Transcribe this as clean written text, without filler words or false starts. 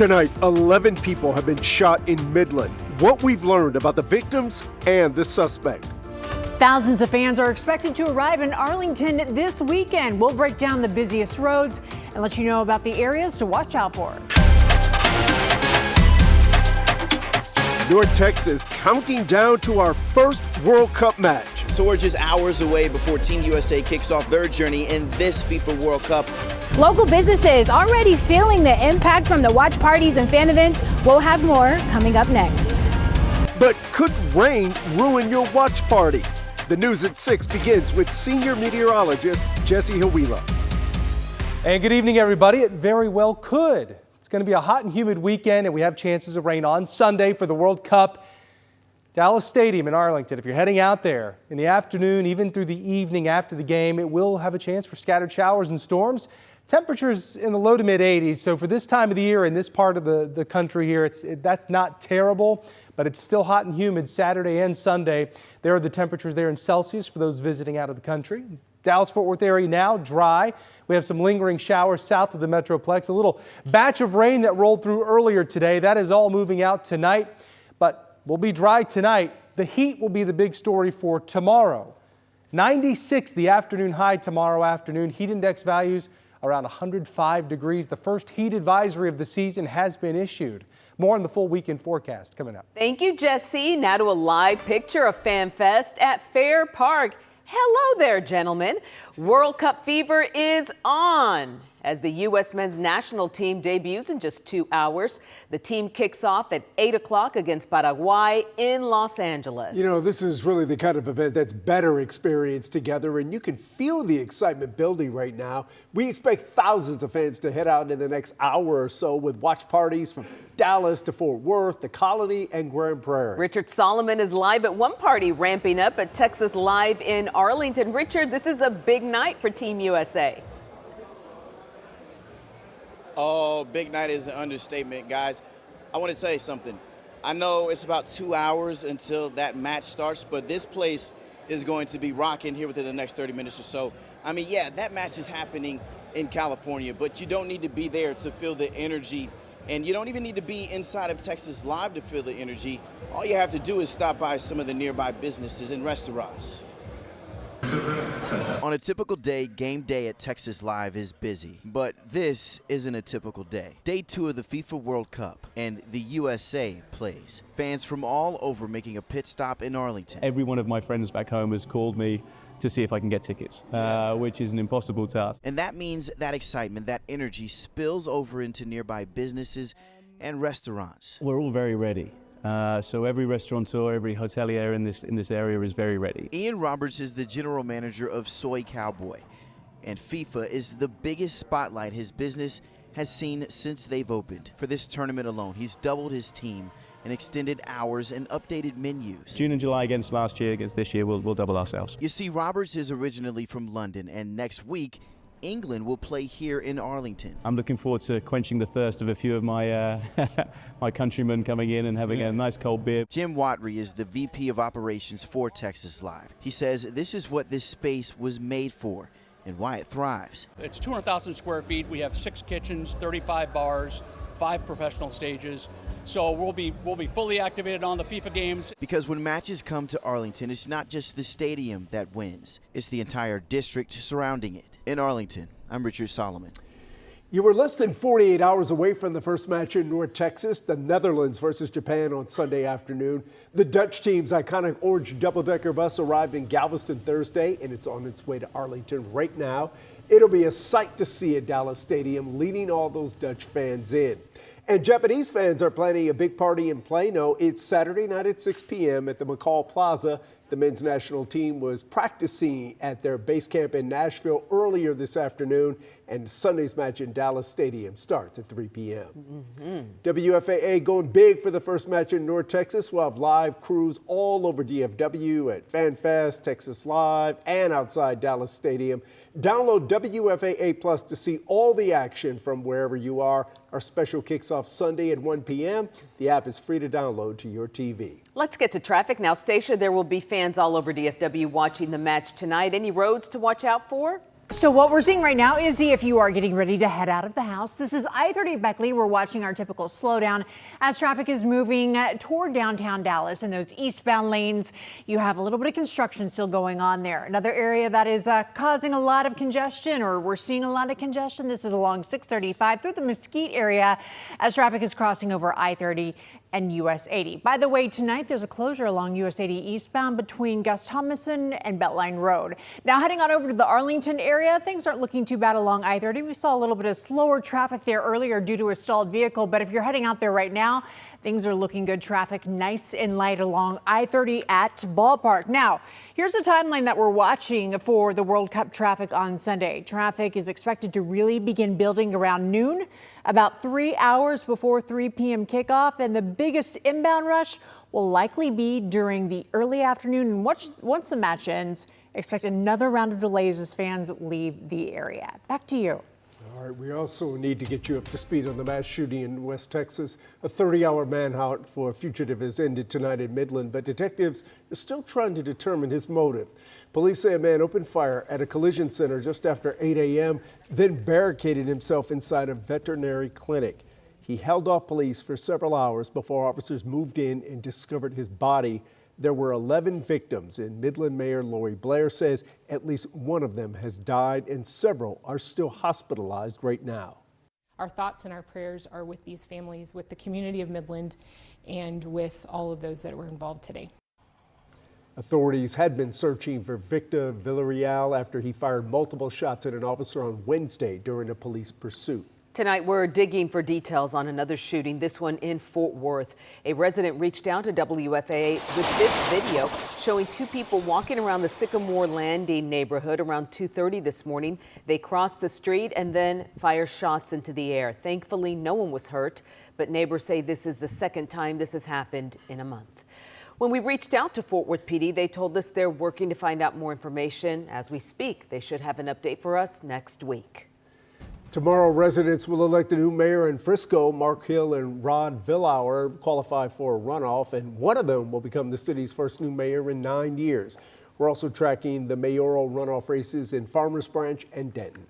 Tonight, 11 people have been shot in Midland. What we've learned about the victims and the suspect. Thousands of fans are expected to arrive in Arlington this weekend. We'll break down the busiest roads and let you know about the areas to watch out for. North Texas counting down to our first World Cup match. So we're just hours away before Team USA kicks off their journey in this FIFA World Cup. Local businesses already feeling the impact from the watch parties and fan events. We'll have more coming up next. But could rain ruin your watch party? The news at 6 begins with senior meteorologist Jesse Hawila. And good evening, everybody. It very well could. It's going to be a hot and humid weekend, and we have chances of rain on Sunday for the World Cup. Dallas Stadium in Arlington, if you're heading out there in the afternoon, even through the evening after the game, it will have a chance for scattered showers and storms. Temperatures in the low to mid 80s, so for this time of the year in this part of the country here, that's not terrible, but it's still hot and humid Saturday and Sunday. There are the temperatures there in Celsius for those visiting out of the country. Dallas-Fort Worth area now dry. We have some lingering showers south of the Metroplex. A little batch of rain that rolled through earlier today. That is all moving out tonight, but we'll be dry tonight. The heat will be the big story for tomorrow. 96 the afternoon high tomorrow afternoon. Heat index values around 105 degrees. The first heat advisory of the season has been issued. More on the full weekend forecast coming up. Thank you, Jesse. Now to a live picture of Fan Fest at Fair Park. Hello there, gentlemen. World Cup fever is on. As the U.S. men's national team debuts in just 2 hours, the team kicks off at 8 o'clock against Paraguay in Los Angeles. You know, this is really the kind of event that's better experienced together, and you can feel the excitement building right now. We expect thousands of fans to head out in the next hour or so with watch parties from Dallas to Fort Worth, the Colony, and Grand Prairie. Richard Solomon is live at one party, ramping up at Texas Live in Arlington. Richard, this is a big night for Team USA. Oh, big night is an understatement, guys. I want to tell you something. I know it's about 2 hours until that match starts, but this place is going to be rocking here within the next 30 minutes or so. I mean, yeah, that match is happening in California, but you don't need to be there to feel the energy, and you don't even need to be inside of Texas Live to feel the energy. All you have to do is stop by some of the nearby businesses and restaurants. On a typical day, game day at Texas Live is busy, but this isn't a typical day. Day 2 of the FIFA World Cup, and the USA plays. Fans from all over making a pit stop in Arlington. Every one of my friends back home has called me to see if I can get tickets, which is an impossible task. And that means that excitement, that energy spills over into nearby businesses and restaurants. We're all very ready. So every restaurateur, every hotelier in this area is very ready. Ian Roberts is the general manager of Soy Cowboy, and FIFA is the biggest spotlight his business has seen since they've opened. For this tournament alone, he's doubled his team and extended hours and updated menus. June and July against last year, against this year, we'll double ourselves. You see, Roberts is originally from London, and next week, England will play here in Arlington. I'm looking forward to quenching the thirst of a few of my my countrymen coming in and having a nice cold beer. Jim Watry is the VP of Operations for Texas Live. He says this is what this space was made for and why it thrives. It's 200,000 square feet. We have 6 kitchens, 35 bars, 5 professional stages. So we'll be fully activated on the FIFA games. Because when matches come to Arlington, it's not just the stadium that wins. It's the entire district surrounding it. In Arlington, I'm Richard Solomon. You were less than 48 hours away from the first match in North Texas, the Netherlands versus Japan on Sunday afternoon. The Dutch team's iconic orange double-decker bus arrived in Galveston Thursday, and it's on its way to Arlington right now. It'll be a sight to see at Dallas Stadium, leading all those Dutch fans in. And Japanese fans are planning a big party in Plano. It's Saturday night at 6 p.m. at the McCall Plaza. The men's national team was practicing at their base camp in Nashville earlier this afternoon, and Sunday's match in Dallas Stadium starts at 3 p.m. WFAA going big for the first match in North Texas. We'll have live crews all over DFW at Fan Fest, Texas Live, and outside Dallas Stadium. Download WFAA Plus to see all the action from wherever you are. Our special kicks off Sunday at 1 p.m. The app is free to download to your TV. Let's get to traffic now. Stacia, there will be fans all over DFW watching the match tonight. Any roads to watch out for? So what we're seeing right now is if you are getting ready to head out of the house. This is I-30 Beckley. We're watching our typical slowdown as traffic is moving toward downtown Dallas in those eastbound lanes. You have a little bit of construction still going on there. Another area that is causing a lot of congestion, or we're seeing a lot of congestion. This is along 635 through the Mesquite area as traffic is crossing over I-30 and US 80. By the way, tonight there's a closure along US 80 eastbound between Gus Thomason and Beltline Road. Now heading on over to the Arlington area, things aren't looking too bad along I-30. We saw a little bit of slower traffic there earlier due to a stalled vehicle, but if you're heading out there right now, things are looking good. Traffic nice and light along I-30 at Ballpark. Now, here's a timeline that we're watching for the World Cup traffic on Sunday. Traffic is expected to really begin building around noon, about 3 hours before 3 p.m. kickoff, and the biggest inbound rush will likely be during the early afternoon. And once the match ends, expect another round of delays as fans leave the area. Back to you. All right, we also need to get you up to speed on the mass shooting in West Texas. A 30-hour manhunt for a fugitive has ended tonight in Midland, but detectives are still trying to determine his motive. Police say a man opened fire at a collision center just after 8 a.m., then barricaded himself inside a veterinary clinic. He held off police for several hours before officers moved in and discovered his body. There were 11 victims, and Midland Mayor Lori Blair says at least one of them has died and several are still hospitalized right now. Our thoughts and our prayers are with these families, with the community of Midland, and with all of those that were involved today. Authorities had been searching for Victor Villarreal after he fired multiple shots at an officer on Wednesday during a police pursuit. Tonight, we're digging for details on another shooting, this one in Fort Worth. A resident reached out to WFAA with this video showing two people walking around the Sycamore Landing neighborhood around 2:30 this morning. They crossed the street and then fire shots into the air. Thankfully, no one was hurt, but neighbors say this is the second time this has happened in a month. When we reached out to Fort Worth PD, they told us they're working to find out more information as we speak. They should have an update for us next week. Tomorrow, residents will elect a new mayor in Frisco. Mark Hill and Rod Villauer qualify for a runoff, and one of them will become the city's first new mayor in 9 years. We're also tracking the mayoral runoff races in Farmers Branch and Denton.